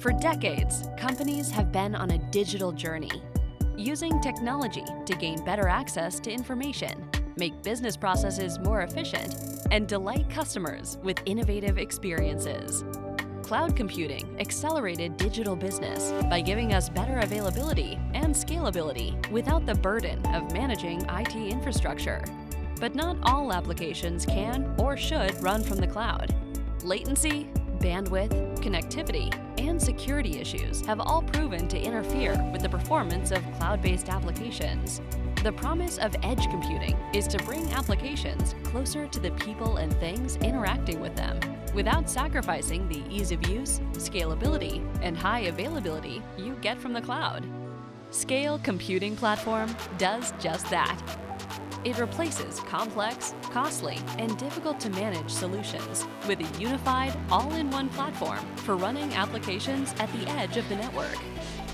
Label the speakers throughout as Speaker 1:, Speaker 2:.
Speaker 1: For decades, companies have been on a digital journey, using technology to gain better access to information, make business processes more efficient, and delight customers with innovative experiences. Cloud computing accelerated digital business by giving us better availability and scalability without the burden of managing IT infrastructure. But not all applications can or should run from the cloud. Latency, bandwidth, connectivity, and security issues have all proven to interfere with the performance of cloud-based applications. The promise of edge computing is to bring applications closer to the people and things interacting with them, without sacrificing the ease of use, scalability, and high availability you get from the cloud. Scale Computing Platform does just that. It replaces complex, costly, and difficult-to-manage solutions with a unified, all-in-one platform for running applications at the edge of the network.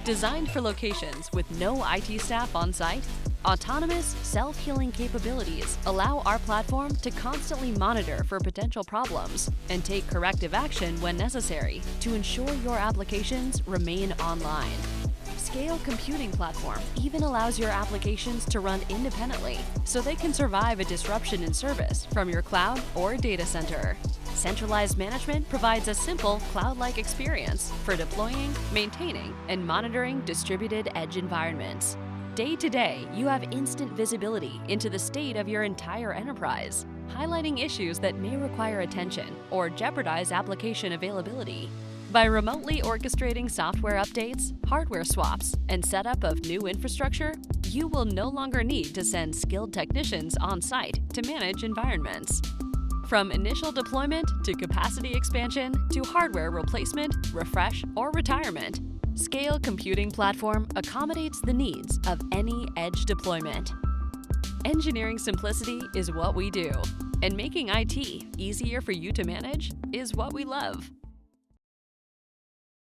Speaker 1: Designed for locations with no IT staff on site, autonomous, self-healing capabilities allow our platform to constantly monitor for potential problems and take corrective action when necessary to ensure your applications remain online. Scale Computing Platform even allows your applications to run independently so they can survive a disruption in service from your cloud or data center. Centralized management provides a simple cloud-like experience for deploying, maintaining, and monitoring distributed edge environments. Day to day, you have instant visibility into the state of your entire enterprise, highlighting issues that may require attention or jeopardize application availability. By remotely orchestrating software updates, hardware swaps, and setup of new infrastructure, you will no longer need to send skilled technicians on site to manage environments. From initial deployment to capacity expansion to hardware replacement, refresh, or retirement, Scale Computing Platform accommodates the needs of any edge deployment. Engineering simplicity is what we do, and making IT easier for you to manage is what we love.